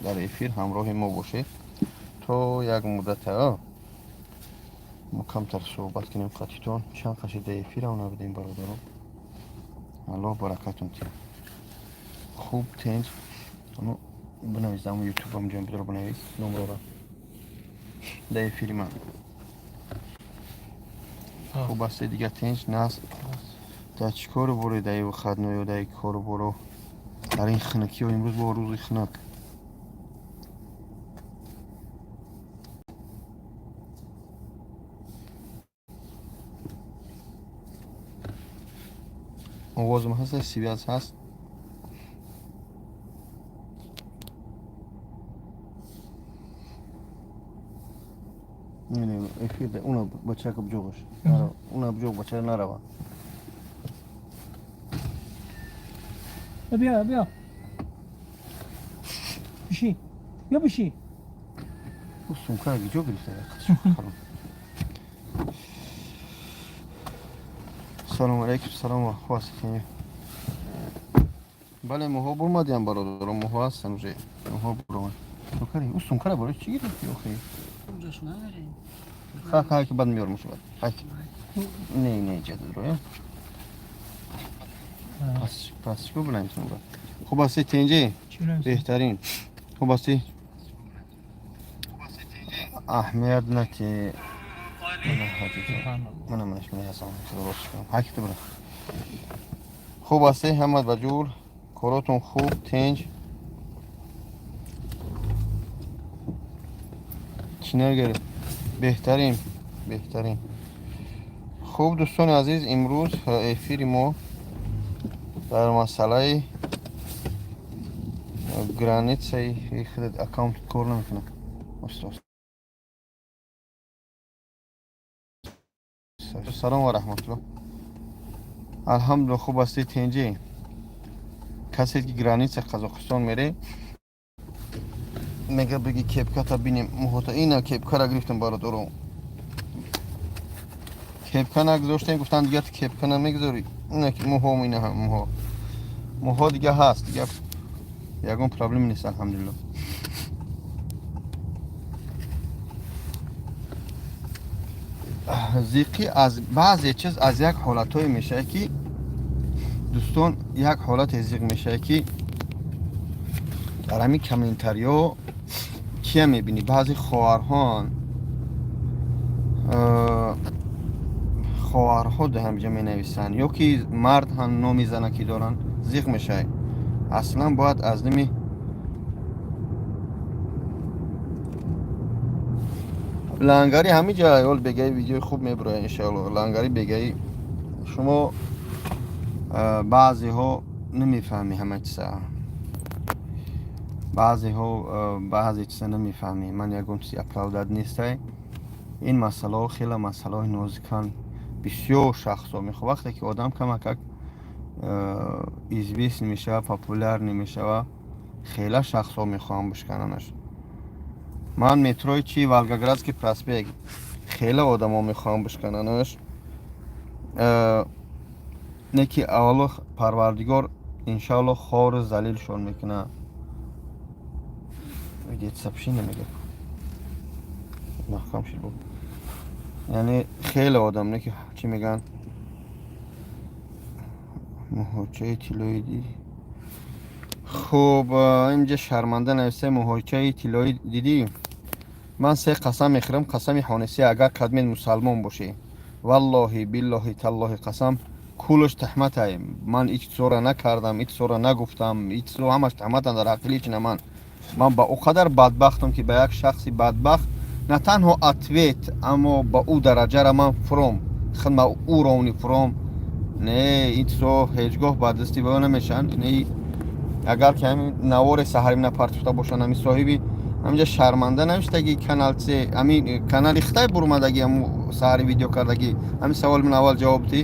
дар эфир ҳамроҳи мо бошед то як муддата мо камтар суҳбат кунем қатитон чанд қашида эфир ам набудем бародарон. аллоҳ баракатон тия хуб тенҷ бинавис дар ютубам ҷоям бидор бинавис номрора дар эфири ман хуб асте дига тенҷ нас дар чӣ кору боре дар вақатно ё дар кору боро дар ин хинакиё имрӯз бо рӯзи хинак овозм ҳаст связ ҳаст эфир уна бачака бҷоғаш уна бҷоғ бачака нарава بیا بیا بشی بیا بشی сумка ҷо гирифта салому алейкум салом ва хвастикин бале моҳо бурмадиам бародарон моҳо ҳастан уже моҳо буромад сукари у сумкара барои чӣ гирифти охи хайки бад меёрам шуд хайки не ҷадро пас чико билаем сумка хуб асти тенҷи беҳтарин хуб асти аҳмият наки хуб асте ҳамад ба ҷур коротон хуб тенҷ чинагар беҳтарин хуб дӯстони азиз имрӯз эфири мо дар масъалаи границаи аккаунт кор намекунад салом ва раҳматуллоҳ алҳамдулилла хуб асти тенҷи касе ки граница қазоқистон мере мега биги кепката бинем муҳота ина кепкара гирифтам бародарон кепка нагузоштем гуфтан дига кепка намегузорӣ ина ки муҳо ина ҳам муҳо дига ҳаст дига ягон проблем нест алҳамдулилла зиқи аз баъзе чиз аз як ҳолатҳое мешавад ки дӯстон як ҳолате зиқ мешавад ки дар ҳамин комментариҳо кия мебинӣ баъзе хоҳарҳо дар ҳамҷа менависанд ё ки мард ҳам номи занакӣ доранд зиқ мешавад аслан бояд аз ними лангари ҳамин ҷа ёл бегаи видеои хуб мебурояд иншоалло лангари бегаи шумо баъзеҳо намефаҳмӣ ҳама чиза баъзе чиза намефаҳмӣ ман ягон чизи оправдат нестай ин масъалаҳо хеле масъалаҳои нозикан бисёр шахсҳо мехоҳ вақте ки одам камакак известный мешавад популярный мешавад хела шахсҳо мехоҳанд бишкананаш ман метрои чи волгоградский проспект хела одамо мехоҳанд бишкананаш не ки аввало парвардигор иншоалло хору залилшон мекунад маҳкам шид яъне хеле одам не ки чӣ мегӯянд муҳоҷаи тиллои дидӣ хуб инҷа шарманда нависта муҳоҷаи тиллои дидӣ ман се қасам мехӯрам қасами ҳонисӣ агар кадмед мусалмон бошӣ валлоҳи биллоҳи таллоҳи қасам кулаш таҳматай ман ҳеҷ чизора накардам ҳеҷ чизора нагуфтам ҳеҷ чизо ҳамаш таҳматан дар ҳаққи лична ман ба о қадар бадбахтам ки ба як шахси бадбахт на танҳо ответ аммо ба ӯ дараҷара ман фуром хидма ӯро униформ не ин чизо ҳеҷ гоҳ ба дасти бо намешаванд не агар ки ҳамин навори саҳаримна партофта бошанд ҳамин соҳиби ҳаминҷа шарманда навиштаги каналсе ҳамин канали хитай бурмадаги ҳамун саҳари видео кардаги ҳамин саволи ман аввал ҷавоб дӣ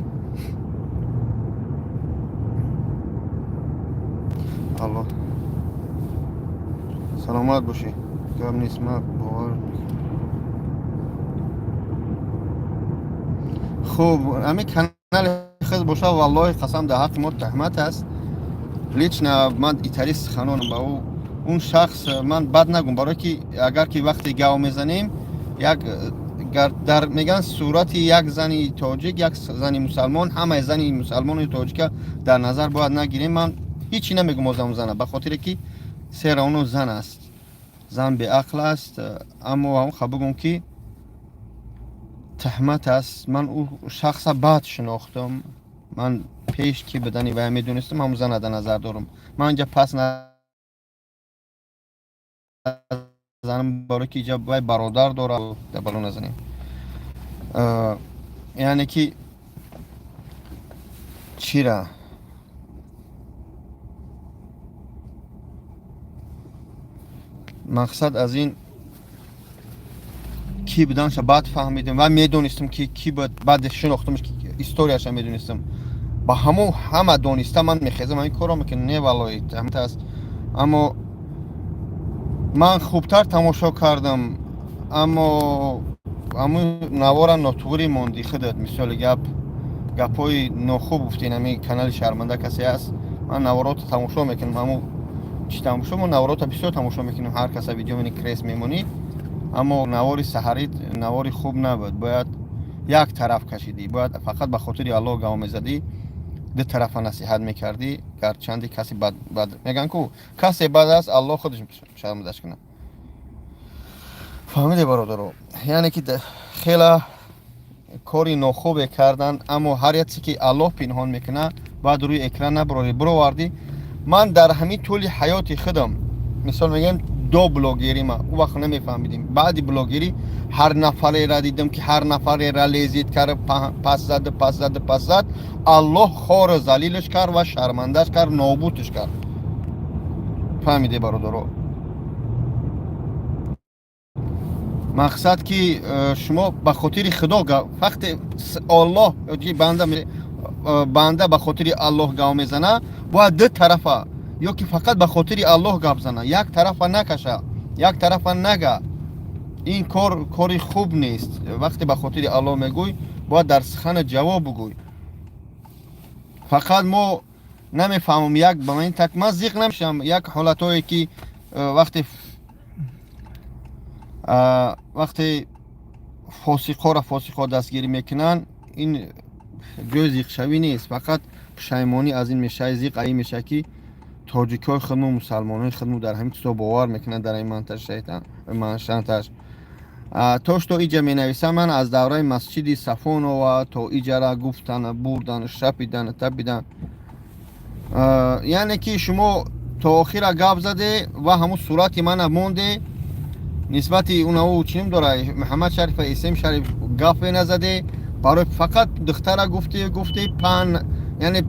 алло саломат бошӣ гап нест ман бовар хуб ҳамин канали хид бошад валлоҳи қасам дар ҳаққи мо таҳмат аст лично ман итари суханонам ба ӯ اون شخص من بد نگم، برای که اگر که وقتی گاو میزنیم یک در میگن صورت یک زنی تاجیک یک زنی مسلمان، همه زنی مسلمان و تاجیک در نظر باید نگیریم. من هیچی نمیگم از اون زنه، به خاطر که سر اونو زن است، زن به عقل است. اما اون خب بگم که تهمت است. من او شخص بد شناختم، من پیش که بدنی و میدونستم همون زن در نظر دارم. من اینجا پس نزنم برای که اینجا برادر داره دبلو نزنیم. یعنی که چی را مقصد از این کی بدانش بعد فهمیدم و میدونستم که کی بعد شناختمش که استوریاش میدونستم. با همه دونسته من میخیزم این کارو میکنم. نه والله تهمت است. اما من خوبتر تماشا کردم، اما نوارا ناتوری موندی خودت. مثال گپای ناخوب گفتین همین کانال شرمنده کسی هست. من نوارات تماشا میکنم، همون چی تماشا ما نوارات بسیار تماشا میکنیم. هر کس ویدیو من کریس میمونی، اما نواری سحری نواری خوب نبود. باید یک طرف کشیدی، باید فقط به خاطر الله گام میزدی، دو طرف نصیحت میکردی. گرچند کسی بد میگن کو کسی بد است الله خودش شرمندش کنه. فهمیدی برادرو؟ یعنی که خیلی کاری ناخوب کردن، اما هر یه چیزی که الله پنهان میکنه باید روی اکران نبری. برو واردی. من در همین طول حیات خودم مثال میگم دو بلاگری ما او وقت نمیفهمیدیم. بعد بلاگری هر نفری را دیدم که هر نفری را لیزید کرد، پس زد الله خار ذلیلش کرد و شرمندش کرد، نابودش کرد. فهمیدی برادرو؟ مقصد که شما به خاطر خدا وقتی الله بنده به خاطر الله گام میزنه، باید دو طرفه، یا که فقط به خاطر الله گپ زنه، یک طرف نکشه، یک طرف نگه. این کاری خوب نیست. وقتی به خاطر الله میگوی باید در سخن جواب بگوی. فقط ما نمیفهمم یک به من تک من زیق نمیشم. یک حالتایی که وقتی فاسقا دستگیری میکنن، این جز زیق شوی نیست، فقط پشیمانی از این میشه. زیق این میشه که تاجیکای خودمون مسلمانای خودمون در همین چیزا باور میکنن در این منطقه. توش تو اینجا می نویسم من از دوره مسجد صفون و تا اینجا را گفتن، بردن، شپیدن، تپیدن. یعنی که شما تا آخر گپ زده و همون صورتی من مونده نسبت اون چیم داره. محمد شریف اسم شریف گپ نزده، برای فقط دختره گفته پن، یعنی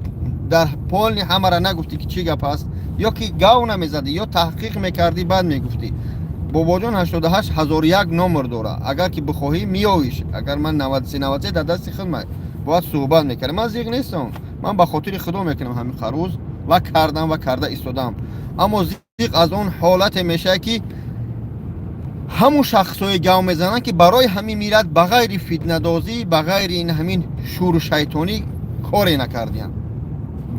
در پول همه را نگفتی که چی گپ است، یا که گاو نمیزدی یا تحقیق میکردی بعد میگفتی. بابا جان 88,001 نمبر داره، اگر که بخواهی میایش. اگر من 93 در دست خودم باید صحبت میکردم. من زیغ نیستم، من به خاطر خدا میکنم همین خروز و کردم و کرده ایستادم. اما زیغ از اون حالت میشه که همون شخصای گاو میزنن که برای همین میرد بغیر فتنه دازی، بغیر این همین شور و شیطانی کاری نکردیم.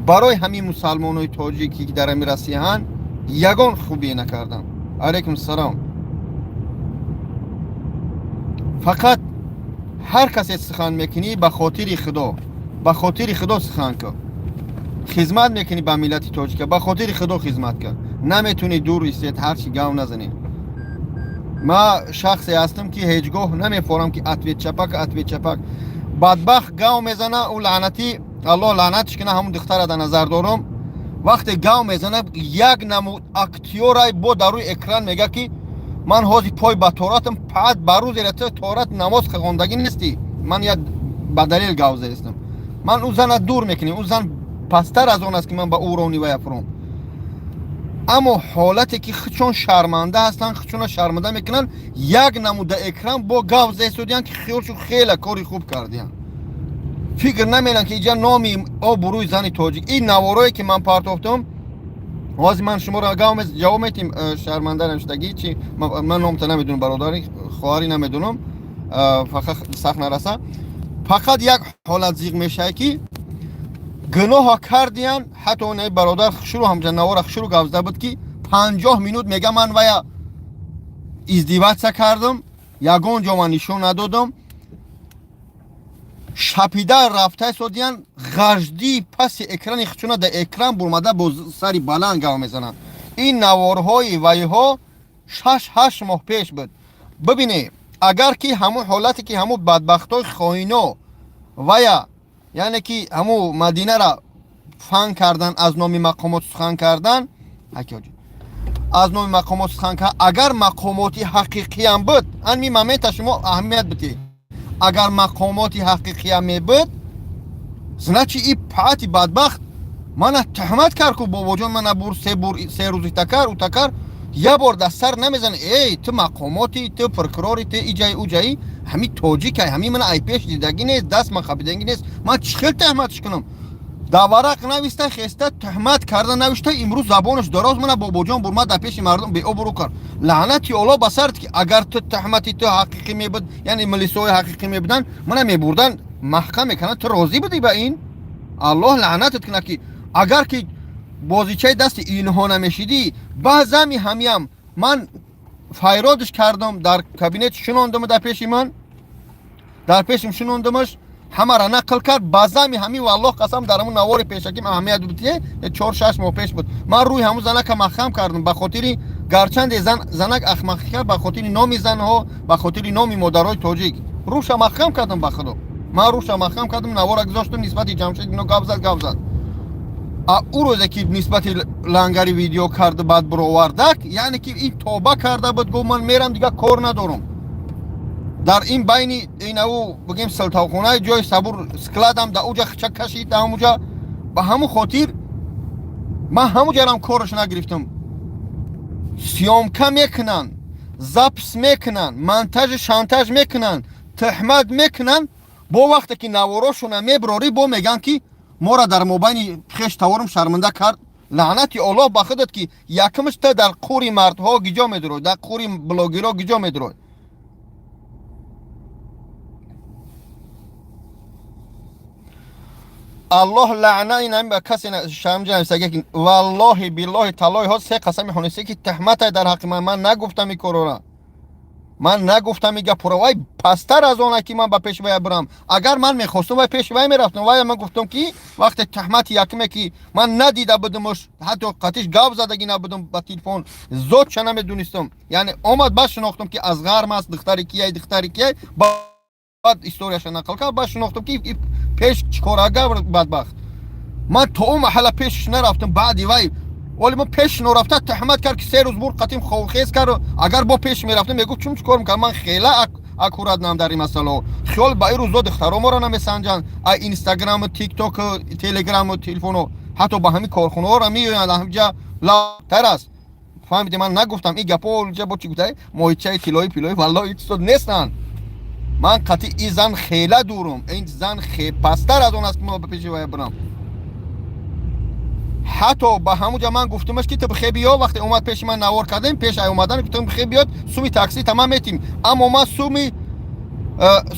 برای همین مسلمانای تاجیکی که در امیرسیهن یگان خوبی نکردم. علیکم السلام. فقط هر کسی سخن میکنی به خاطر خدا سخن کن. خدمت میکنی به ملت تاجیک به خاطر خدا خدمت کن. نمیتونی دور ایستید هر چی گاو نزنی. ما شخصی هستم که هیچگاه نمیفهمم که اتوی چپک بدبخت گاو میزنه و لعنتی الله لعنتش کنه. همون دختر در نظر دارم وقتی گاو میزنه یک نمود اکتیورای با در روی اکران میگه که من حاضی پای به توراتم بعد بروز رته تورات نماز خوندگی نیستی، من یک بدلیل گاو زدم. من او زن دور میکنیم، او زن پستر از اون است که من به او رونی و یفرم. اما حالتی که چون شرمنده هستن چون شرمنده میکنن یک نمود اکران با گاو زدن که خیالشو خیلی کاری خوب کردین. فکر نمیلن که اینجا نامی آبروی زن تاجیک این نوارایی که من پرتافتم واضح من شما را گاو جواب میتیم شرمنده نشدگی چی من نامت نمیدونم، برادری خواهری نمیدونم، فقط سخت نرسه. فقط یک حالت زیغ میشه که گناه ها کردین. حتی اون برادر شروع همجا نوار شروع گاو زده بود که 50 минут мега ман вая издиватса кардам, ягон ҷо ман нишон надодам. шапида рафта содиян ғажди паси экрани хичуна да экран бурмада бо сари баланд гав мезананд. ин наворҳои вайҳо 6-8 моҳ пеш буд. бибинед, агар ки ҳамун ҳолате ки ҳамун бадбахтои хоино вая яъне ки ҳамун мадинара фан кардан, аз номи мақомот сухан кардан, аз номи мақомот сухан кардан, агар мақомоти ҳақиқиям буд, ҳамин момента шумо аҳамият бидед. агар мақомоти ҳақиқиям мебуд, значи ин паати бадбахт мана туҳмат кард ку бобоҷон мана бур се рӯзи такар ӯ такар я бор дар сар намезани эй ту мақомоти, ту прокурори, ту иҷаи уҷаи, ҳамин тоҷикай, ҳамин мана ай пеш дидагӣ нест, даст ман хабиданги нест, ман чӣ хел туҳматш кунам? дар варақ нависта хеста туҳмат карда навишта, имрӯз забонаш дароз мана бобоҷон бурма дар пеши мардум беобрӯ кард. лаънати Алло ба сарт ки агар ту туҳмати ту ҳақиқӣ мебуд, яъне милисои ҳақиқӣ мебуданд, мана мебурдан маҳкам мекунанд. ту розӣ будӣ ба ин? аллоҳ лаънатат кунад ки агар ки бозичаи дасти инҳо намешидӣ, баъзами ҳамиам ман файродш кардам, дар кабинет шунондам, дар пеши ман, дар пешим шунондамаш, ҳамара нақл кард. баъзами ҳамин валлоҳ қасам дар ҳамун навори пешаким аҳамият будтие 4-6 моҳ пеш буд. ман рӯи ҳамун занака маҳкам кардам ба хотири гарчанде занак ахмақӣ кард, ба хотири номи занҳо, ба хотири номи модарҳои тоҷик рӯша маҳкам кардам. ба худо ман рӯша маҳкам кардам, навора гузоштам нисбати ҷамшид ино гап зад. ӯ рӯзе ки нисбати лангари видео карда баъд бировардак, яъне ки ин тоба карда буд, гуфт ман мерам дига кор надорам. дар ин байни инаву бигем силтавхонаи ҷои сабур складам да уҷа хичак кашид, да ҳамуҷа. ба ҳамун хотир ман ҳамуҷарам кораш нагирифтам. сёмка мекунанд, запис мекунанд, монтажу шантаж мекунанд, туҳмат мекунанд. бо вақте ки наворошона мебирорӣ, бо меган ки мора дар мобайни хеш таворам шарманда кард. лаънати Аллоҳ ба худат ки якмиш та дар қури мардҳо гиҷо медурой, дар қури блогерҳо гиҷо медурой. аллоҳ лаъна ин ба касе шамҷа нависаги ки валлоҳи биллоҳи таллоҳи ҳоз се қасами хонисӣ ки туҳматай дар ҳаққи ман нагуфтам ин корора. ман нагуфтам ин гапора. вай пастар аз оне ки ман ба пеши вай бурам. агар ман мехостам вай пеши вай мерафтам, вай ман гуфтам ки вақте туҳмати якме ки ман надида будамаш, ҳатто қатиш гап задаги набудам ба телефон, зотша намедонистам, яъне омад ба шинохтам ки аз ғарм аст, духтари кияй, духтари кияй, баъд историяша нақл кард, ба шинохтам ки пеш чикора гавр бадбахт. ман то он маҳалла пешш нарафтам. баъди вай ولی من پیش نرفته تهمت کرد که 3 روز بور قطیم خوخیز کرد. اگر با پیش میرفتم میگفت چون چیکار میکنم. من خیلی اکورات نام در این مسئله. خیال با این روزا دخترا ما را نمیسنجن. اینستاگرام و تیک توک و تلگرام و تلفن و حتی با همین کارخونه ها را میآیند همینجا لا ترس. فهمیدی من نگفتم این گپا اونجا با چی گفتای ماهیچه طلایی پلایی والله هیچ چیز نیستن. من قطعی این زن خیلی دورم. این زن خیلی پستر از اون است که ما به پیش وای برم. حتی با همونجا من گفتمش که تو بخیر بیا. وقتی اومد پیش من نوار کردیم پیش اومدن گفتم بخیر بیاد سومی تاکسی تمام میتیم. اما من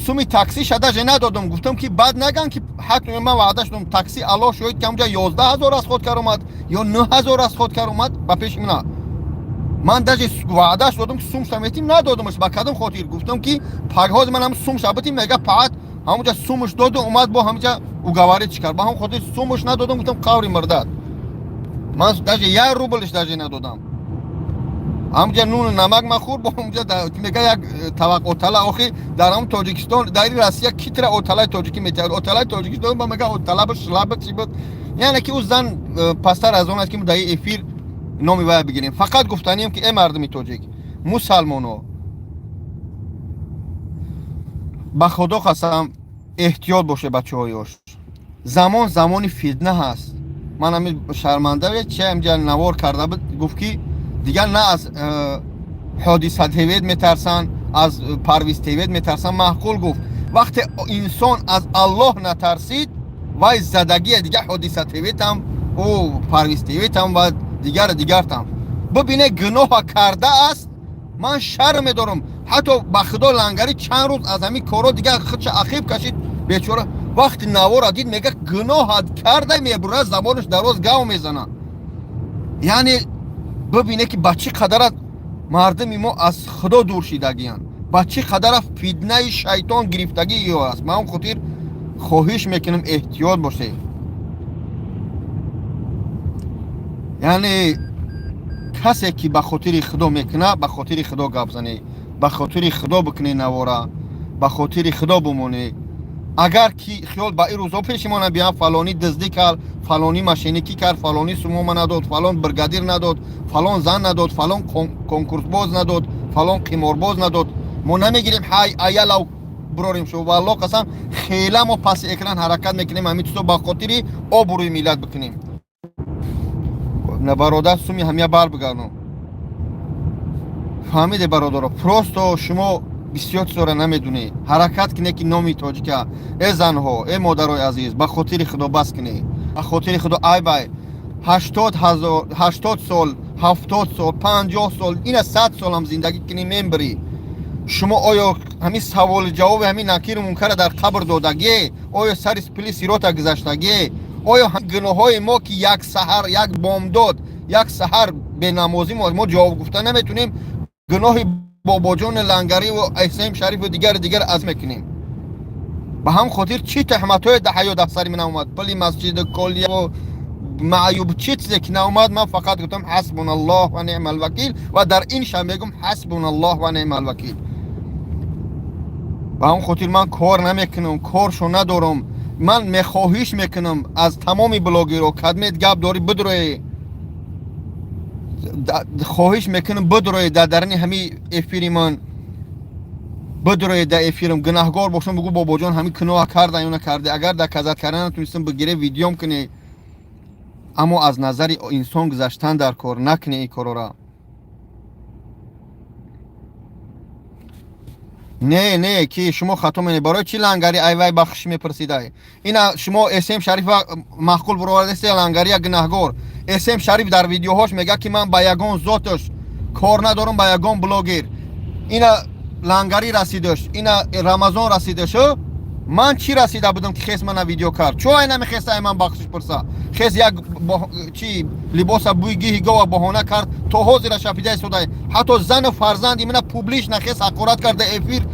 سومی تاکسی شدهش ندادم. گفتم که بعد نگن که حتی من وعده شدم تاکسی الله شاید که اونجا 11000 از خود کار اومد یا 9000 از خود کار اومد با پیش من. من داش وعده شدم که سوم شمیتیم ندادمش با کدوم خاطر. گفتم که پاگهاز من هم سوم شبتیم میگه پات همونجا سومش داد اومد با همونجا اوگواری چیکار با هم خاطر سومش ندادم. گفتم قوری مرداد. من даже 1 рубль даже ندادم. همونجا نون نمک من خورد با همونجا میگه یک طبق اوتلا آخی در هم تاجیکستان در روسیه کیتر اوتلا تاجیکی میتاد. اوتلا تاجیکستان با میگه اوتلا بش لابک چی بود. یعنی که اون زن پستر از اون است که ما در افیر نامی وای بگیریم. فقط گفتنیم که ای مردمی تاجیک مسلمانو با خدا قسم احتیاط باشه بچه‌هایش. زمانی فتنه هست. من همین شرمنده بود چه امجا نوار کرده بود گفت که دیگر نه از حادثه تیوید میترسن از پرویز تیوید میترسن. معقول گفت وقتی انسان از الله نترسید وای زدگی دیگه حادثه تیوید هم او پرویز تیوید هم و دیگر هم ببینه گناه کرده است. من شرم دارم. حتی به خدا لنگری چند روز از همین کارا دیگه خودش عقیب کشید بیچاره. وقتی نوار دید میگه گناه کرده میبره زبانش دراز گاو میزنه. یعنی ببینه که با چی قدر مردم ما از خدا دور شدگیان، با چی قدر فیدنه شیطان گرفتگی یا است. من خاطر خواهش میکنم احتیاط باشه. یعنی کسی که به خاطر خدا میکنه به خاطر خدا گپ زنه، به خاطر خدا بکنه نواره، به خاطر خدا بمونه. اگر کی خیال با این روزا پیشمان بیان فلانی دزدی کرد، فلانی ماشینیکی کرد، فلانی سموم نداد، فلان برگادیر نداد، فلان زن نداد، فلان کنکورس باز نداد، فلان قمار باز نداد، ما نمیگیریم های ایالو براریم شو. والله قسم خیلی ما پس اکران حرکت میکنیم، همین تو با خاطر آبروی ملت بکنیم. نه برادر سومی همیا بار بگردم. فهمیده برادر؟ پروستو شما بسیار سوره نمیدونی حرکت کنه که نامی تاجیکا ای زنها ای مادرای عزیز به خاطر خدا بس کنی، به خاطر خدا. ای بای 80 سال 70 سال 50 سال این 100 سال هم زندگی کنی میبری. شما آیا همین سوال جواب همین نکیر منکر در قبر دادگی؟ آیا سر پلی سیروتا گذشتگی؟ آیا هم گناه های ما که یک سحر یک بامداد یک سحر به نمازی ما جواب گفته نمیتونیم، گناه بابا جان لنگری و احسان شریف و دیگر از میکنیم؟ به هم خاطر چی تهمت های دهیا در سر من اومد؟ پلی مسجد کلیه و معیوب چی چیزی که ناومد؟ من فقط گفتم حسبنا الله و نعم الوکیل و در این شب میگم حسبنا الله و نعم الوکیل. به هم خاطر من کار نمیکنم، کارشو ندارم. من میخواهیش میکنم از تمامی بلاگر و کدمت گپ داری بدروی، خواهش میکنم بدروی درنی همین افیری من بدروی در افیرم گناهگار باشم بگو بابا جان همین گناه کرده یا نکرده. اگر در کذا کردن نتونستم بگیره ویدیوم کنی، اما از نظر انسان گذشتن در کار نکنی این کارا را. نه که شما خطا منی. برای چی لنگری ای وای بخش میپرسیده؟ اینا شما اسم شریف معقول برآورده است لنگری گناهگار. اسم شریف در ویدیوهاش میگه که من با یگان ذاتش کار ندارم، با یگان بلاگر. اینا لنگری رسیدش، اینا رمضان رسیدش. من چی رسیده بودم که خیس من ویدیو کرد؟ چو اینا میخواسته من بخشش پرسا خیس یک چی لباس بویگی گوا بهانه کرد تا حاضر شپیده سوده. حتی زن و فرزند اینا پوبلیش نخیس حقارت کرده افیر.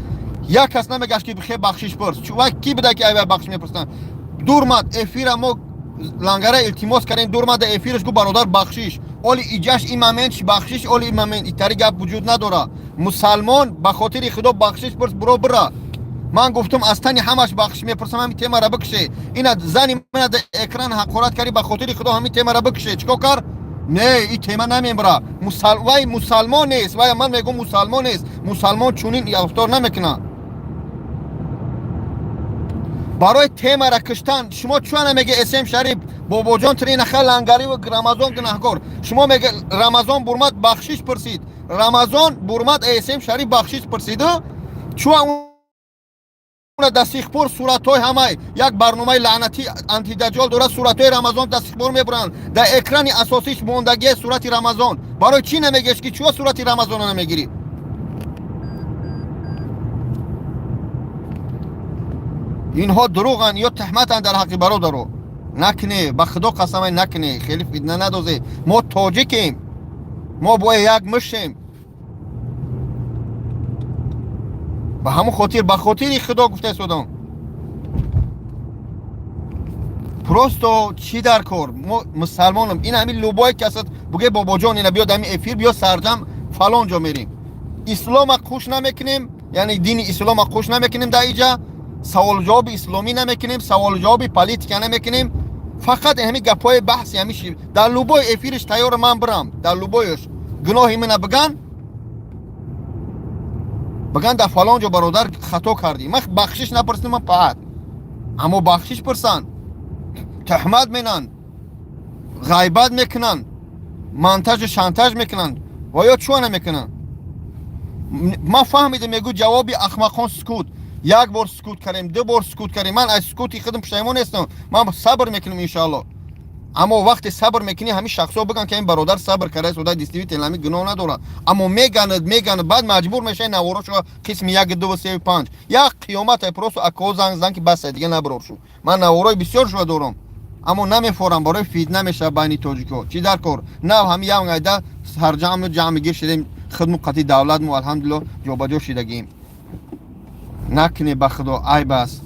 یک کس نمیگشت که بخیر بخشش پرس. چو کی بده که ای بخش میپرسن؟ دورمد افیر ما لنگره التماس کردیم، دورمد افیرش گو برادر بخشش اولی ایجاش ایمامنش بخشش اولی ایمامن ایتری گپ وجود نداره. مسلمان به خاطر خدا بخشش پرس برو برا. من گفتم از تنی همش بخش میپرسم همین تیمه را بکشه. اینا زنی من در اکران حقارت کردی به خاطر خدا همین تیمه را بکشه. چیکار کار؟ نه این تیمه نمیبره. وای مسلمان نیست. وای من میگم مسلمان نیست. مسلمان چونین رفتار نمیکنه. برای تیمه را کشتن شما چون میگه اسم شریف بابا جان ترین خل لنگری و رمضان گناهکار. شما میگه رمضان برمت بخشش پرسید، رمضان برمت اسم شریف بخشش پرسیده. چون اون دستیخپور صورت های همه یک برنامه لعنتی انتی دجال داره، صورت های رمضان دستیخپور میبرن در اکران اساسیش موندگی صورت رمضان. برای چی نمیگیش که چوه صورت رمضان رو نمیگیری؟ اینها دروغن یا تهمتن در حق برادرو. نکنه به خدا قسم نکنه، خیلی فتنه ندازه. ما تاجیکیم، ما با یک مشیم. به همون خاطر به خاطر خدا گفته سودم پروستو چی در کار؟ ما مسلمانم. این همین لوبای کسات بگه بابا جان اینا بیاد همین افیر بیا سرجم فلان جا میریم. اسلام خوش نمیکنیم، یعنی دین اسلام خوش نمیکنیم. در اینجا سوال جواب اسلامی نمیکنیم، سوال جواب پالیتیک نمیکنیم. فقط همین گپای بحثی همیشه در لوبای افیرش تیار من برم. در لوبایش گناهی من بگن در فلان جا برادر خطا کردی، من بخشش نپرسیم من فقط، اما بخشش پرسن، تهمت مینن، غیبت میکنن، منتج و شانتاژ میکنن و یا چون نمیکنن. ما فهمیدم میگو جوابی احمقان سکوت. یک بار سکوت کردیم، دو بار سکوت کردیم. من از سکوتی خودم پشیمون نیستم، من صبر میکنم انشالله. اما وقتی صبر میکنی همین شخصا بگن که این برادر صبر کرده سودا دیستیوی تلامی گناه نداره، اما میگن بعد مجبور میشه نواراشو قسم 1 2 3 5 یا قیامت پروسو اکو زنگ که بس دیگه نبرور شو. من نوارای بسیار شو دارم، اما نمیفورم برای فیتنه میشه بین توجیکو چی در کار نه همین هم ایده هر جمع گیر شدیم خدمت قطعی دولت مو الحمدلله جابجا شدگیم نکنی بخدا ای بس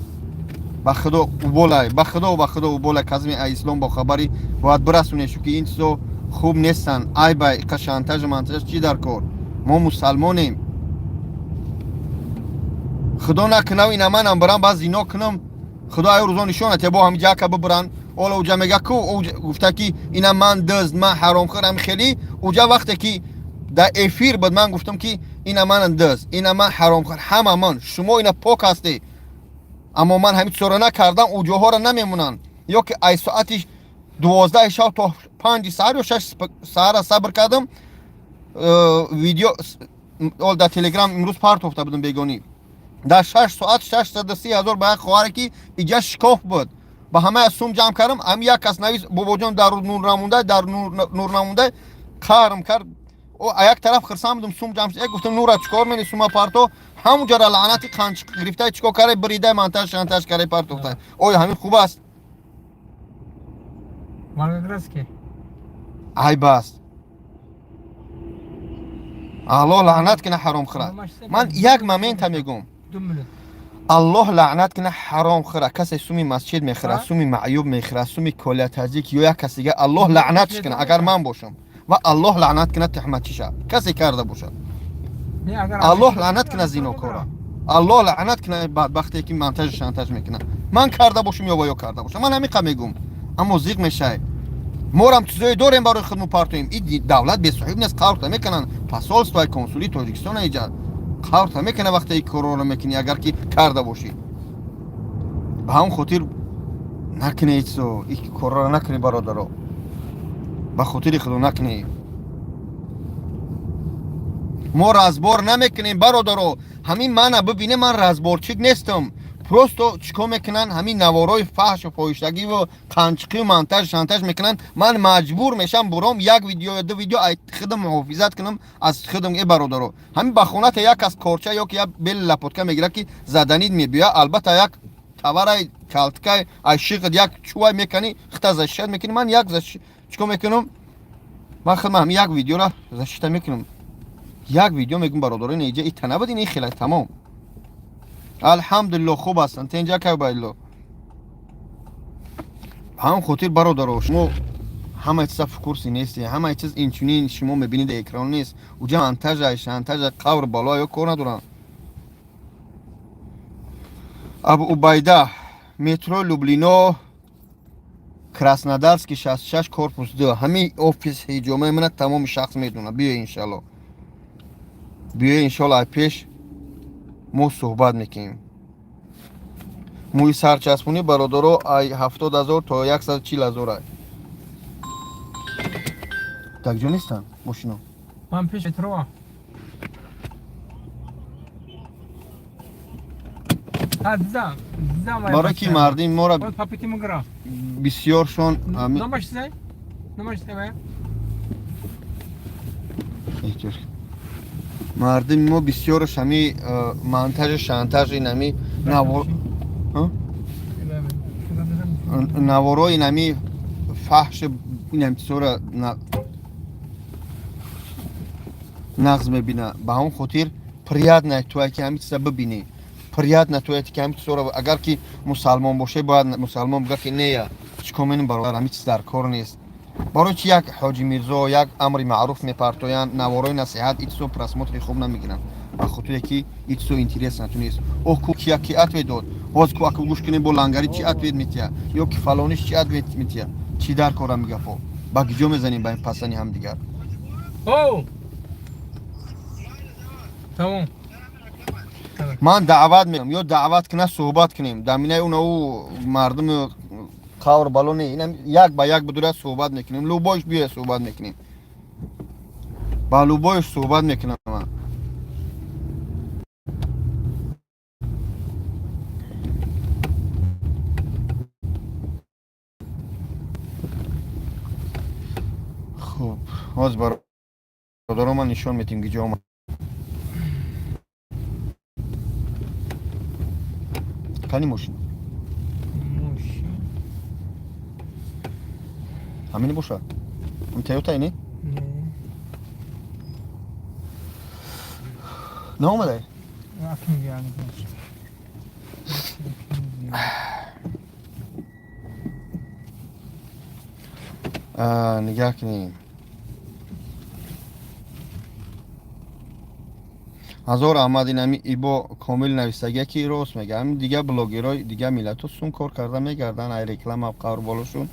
بخدا اوبولای بخدا اوبولای کازمی اسلام با خبری باید برسونه شو که این سو خوب نیستن ای بای قشانتاج منتاج چی در کار ما مسلمانیم خدا نکنه اینا منم برام باز اینا کنم خدا ای روزا نشونه تبو هم جاکا ببرن اول اوجا میگه کو گفته کی اینا من دزد من حرام خورم خیلی اوجا وقتی که در افیر بود من گفتم که اینا من دزد اینا من حرام خور همه من شما اینا پاک هستی اما من همین طور نکردم اوجاها رو نمیمونن یا که ای ساعتش 12 شب تا 5 ساعت یا 6 ساعت صبر کردم ویدیو اول در تلگرام امروز پارت افته بودم بیگانی در 6 ساعت 630,000 باید خواهر که ایجا شکاف بود با همه سوم جمع کردم هم یک کس نویس بابا جان در نور نمونده در نور نمونده کارم کرد او یک طرف خرسان بودم سوم جمع شد گفتم نورا چیکار می‌کنی سوم پارتو همونجا را لعنتی قنچ گرفته چیکار کاره بریده منتاج شانتاج کاره پارتو افته اوه همین خوب است مالگرس که ای بس الله لعنت کنه حرام خوره من یک مومنت میگم الله لعنت کنه حرام خوره کسی سومی مسجد میخوره سومی معیوب میخوره سومی کولیا تاجیک یا یک کسی دیگه الله لعنتش کنه اگر من باشم و الله لعنت کنه تهمتش شه کسی کرده باشه الله لعنت کنه زیناکارا الله لعنت کنه بدبختی که منتاج شانتاج میکنه من کرده باشم یا ویا کرده باشم من همین میگم اما زیق میشه مورم چیزای داریم برای خدمت پارتویم این دولت به صاحب نیست قارت میکنن پاسولستوی کنسولی تاجیکستان ایجاد قارت میکنه وقتی کرونا میکنی اگر که کرده باشی به همون خاطر نکنی ایتسو این کرونا نکنی برادرو به خاطر خدا نکنی ما رازبار نمیکنیم برادرو همین من ببینه من رازبارچیک نیستم پروستو چیکار میکنن همین نوارای فحش و فاحشگی و قنچقی و منتاج شانتاج میکنن من مجبور میشم برام یک ویدیو یا دو ویدیو خودم محافظت کنم از خودم ای برادرو همین بخونت یک از کارچه یا که یک بل لپوتکا میگیره که زدنید میبیا البته یک تورای کالتکای عاشق یک چوای میکنی خطا زشت میکنی من یک چیکار میکنم من خودم یک ویدیو را زشت میکنم یک ویدیو میگم برادران اینجا این تنه بدین این خیلی تمام الحمدلله خوب هستن تینجا که بایلو هم خاطر برادرو شما همه چیز فکرسی نیستی همه چیز اینچنین شما میبینید اکران نیست اوجا انتاج شانتاج قبر بالا یا کار ندارن ابو عبیده مترو لوبلینو کراسنودارسکی 66 корпус 2 همین офис هجومه من تمام شخص میدونه بیا انشالله بیا انشالله پیش ما صحبت میکنیم موی سرچسبونی برادرو ای 70,000 تا 140,000 ای так جا نیستن ماشینا من پیش اتروا دیدم مارا کی مردیم مارا پاپیتی مگرا بسیارشون نماش زی نماش زی اینطور مردم ما بسیارش همی منتاج شانتاج این همی نوارو این همی فحش این همی سورا نغز میبینه به همون خاطر پریاد نتوی که همی چیزا ببینی پریاد نتوی که همی سورا اگر که مسلمان باشه باید مسلمان بگه که نه چیکار می‌کنیم برادر همی چیز در کار نیست برای چی یک حاجی میرزا یک امر معروف میپرتوین نوارای نصیحت ایتسو پرسموتری خوب نمیگیرن به خاطر که ایتسو اینترس نتونیست او کو کیا کی ات داد باز کو اکو گوش کنی با لنگری چی ات میتیا یا کی فلانیش چی ات میتیا چی در کارم میگه فو با گیجو میزنیم با این پسنی هم دیگر او تمام من دعوت میگم یا دعوت کنه صحبت کنیم دمینه اون او مردم خاور بالونه اینم یک با یک بدوره صحبت میکنیم لوباش بیا صحبت میکنیم با لوباش صحبت میکنم من خب باز برادرم من نشان میتیم که جامعه کنی ماشین همینی باشه. این تویوتا اینی؟ نه اومده؟ اکنون بیانی نگاه کنیم. هزار احمد اینمی ایبا کامل نویسگه که راست میگه. همین دیگه بلاگرای دیگه ملت سون کار کرده میگردن ای رکلام اب قرار بالاشون.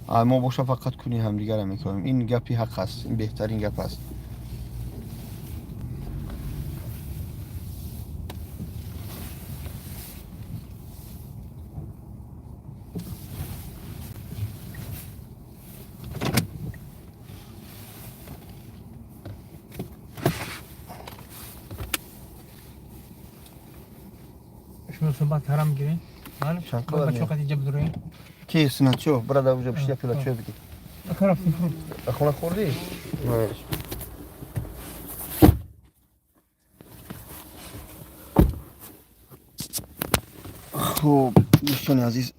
ما باشه فقط کنی هم دیگه رو میکنیم. این گپی حق است. این بهترین گپ است. شما صحبت حرام گیری؟ بله؟ چند کار بچه وقتی جب دروی؟ کی سنچو برادر وجه بشیا پیلا چه بگی. اکن رفتی فرو اخونا خوردی؟ باش. خب دوستان عزیز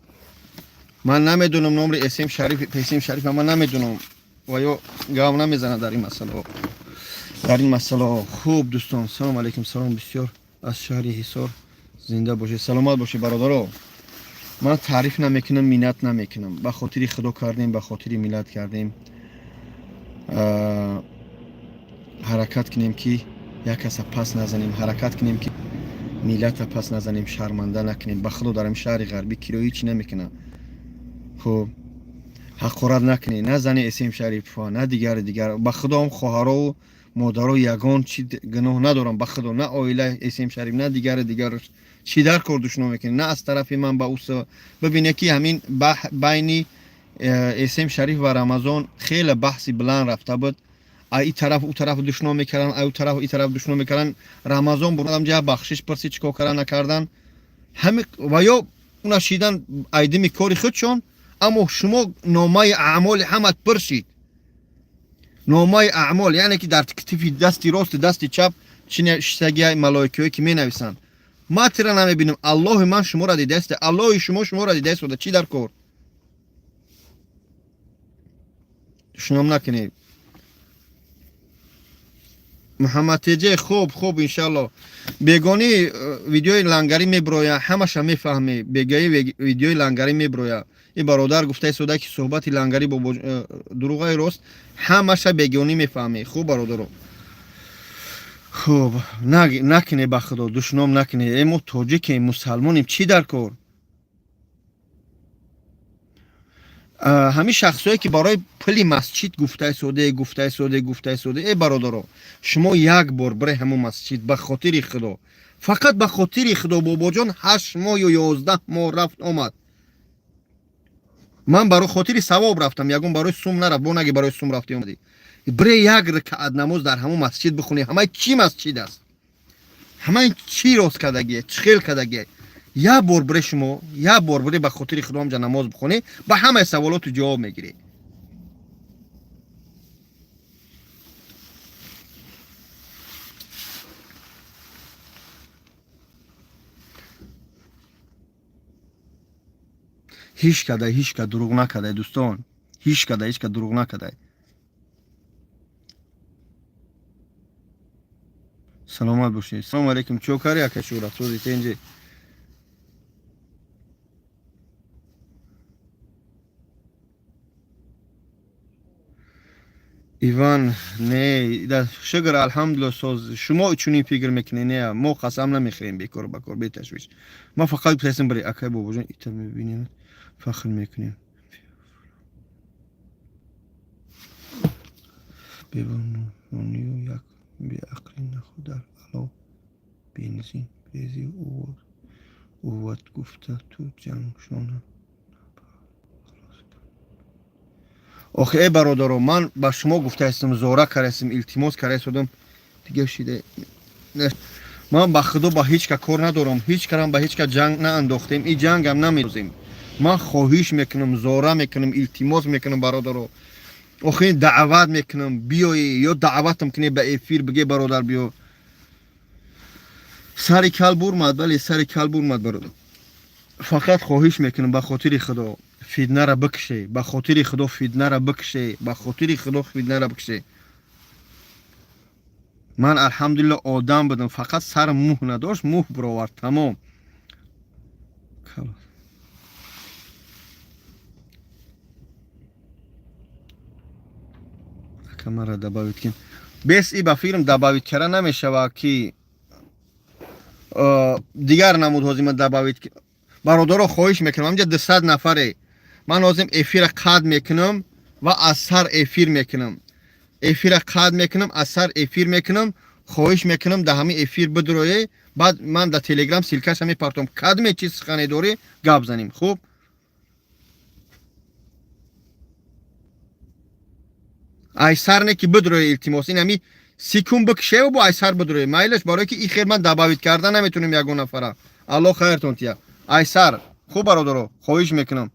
من نمیدونم نمره اسم شریف پیسیم شریف من نمیدونم و یا گام نمیزنه در این مسئله خوب دوستان سلام علیکم سلام بسیار از شهر حصار زنده باشید سلامت باشید برادرها من تعریف نمیکنم مینت نمیکنم به خاطر خدا کردیم به خاطر ملت کردیم حرکت کنیم که یک کس پس نزنیم حرکت کنیم که ملت پس نزنیم شرمنده نکنیم به خدا دارم شهر غربی کیلویی چی نمیکنه خب حقارت نکنی نه زن اسم شریف نه دیگر به خدا هم خواهرها و مادرها یگان چی گناه ندارم به خدا نه عائله اسم شریف نه دیگر چی در کار دشمن میکنی نه از طرف من به اوس ببینه که همین بین اسم شریف و رمضان خیلی بحثی بلند رفته بود ای طرف او طرف دشمن میکردن ای طرف ای طرف دشمن میکردن رمضان بردم جا بخشش پرسی چیکار کردن نکردن همه و یا اونا شیدن ایدمی کاری خودشون اما شما نامه اعمال همت پرسید نامه اعمال یعنی که در کتفی دستی راست دستی چپ چین شتگی ملائکه که می نویسن ما تیرا نمیبینم الله من شما را دیده است الله شما را دیده است چی در کار شنام نکنید محمد تیجه خوب انشالله بیگانی ویدیوی لنگری میبرویا همش میفهمی بیگایی ویدیوی لنگری میبرویا این برادر گفته سوده که صحبت لنگری با دروغای راست همش بیگانی میفهمی خوب برادر خوب نکنی به خدا دشنام نکنی ایمو تاجیک مسلمانیم چی در کار همین شخصایی که برای پلی مسجد گفته سوده ای برادرها شما یک بار برای همون مسجد به خاطر خدا فقط به خاطر خدا بابا جان 8 ماه یا 11 ماه رفت آمد من برای خاطر ثواب رفتم یگون برای سوم نرفت با نگی برای سوم رفتی اومدی برای یک رکعت نماز در همون مسجد بخونی همه چی مسجد است همه چی راست کردگی چه خیل کردگی یا بار برای شما یا بار برای به خاطر خدا همجا نماز بخونی به همه سوالات جواب میگیری هیچ که دروغ نکده دوستان هیچ که دروغ نکده سلامت باشید سلام علیکم چوکاری اکا شورا سوزی تینجی ایوان نه شکر الحمدلله سوز شما چونی فکر میکنی نه ما قسم نمیخوریم بیکار بکار بی تشویش ما فقط پسیم برای اکای بابا جان ایتا میبینیم فخر میکنیم بیبانونی و یک بی عقلی نخود در علا بنزین بیزی اووت گفته تو جنگ شونه آخه ای برادرو من با شما گفته هستم زوره کرستم التماس کرستم دیگه شیده من با خدا با هیچ که کار ندارم هیچ کرم با هیچ که جنگ نه انداختیم این جنگ هم نمیروزیم من خواهش میکنم زوره میکنم التماس میکنم برادرو آخه دعوت میکنم بیایی یا دعوتم کنی به افیر بگی برادر بیا سر کل برمد ولی سر کل برمد برادر فقط خواهش میکنم به خاطر خدا фитна ра бикше, ба хотири худо фитна ра бикше, ба хотири худо фитна ра бикше. ман алҳамдулилла одам будам, фақат сар муҳ надошт, муҳ бировард, тамом. камера добавить кин. Без и ба филм добавить кара намешава ки дигар намуд ҳозир ман добавить. Бародаро хоҳиш мекунам, амҷа 200 нафаре. Ман ҳозир эфира қад мекунам ва аз сар эфир мекунам. Эфира қад мекунам, аз сар эфир мекунам. хоҳиш мекунам да ҳамин эфир бидрое. баъд ман да телеграм силкаша мепартом. кадме чиз сухане дорӣ гап занем. хуб. айсар не ки бидрое илтимос. ин ҳами секунд бикше бо айсар бидрое. майлаш барое ки ин хел ман добавит карда наметунем ягон нафара. алло хайртон тия. айсар. хуб бародаро, хоҳиш мекунам.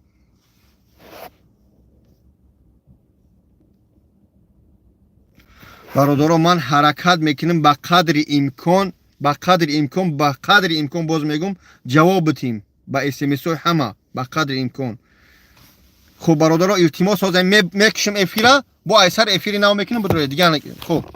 бародаро ман ҳаракат мекунам ба қадри имкон, ба қадри имкон, ба қадри имкон боз мегум ҷавоб битим ба смсои ҳама ба қадри имкон. хуб бародаро илтимос ҳозир мекушам эфира бо айсар эфири нав мекунам бидроед дигар. хуб.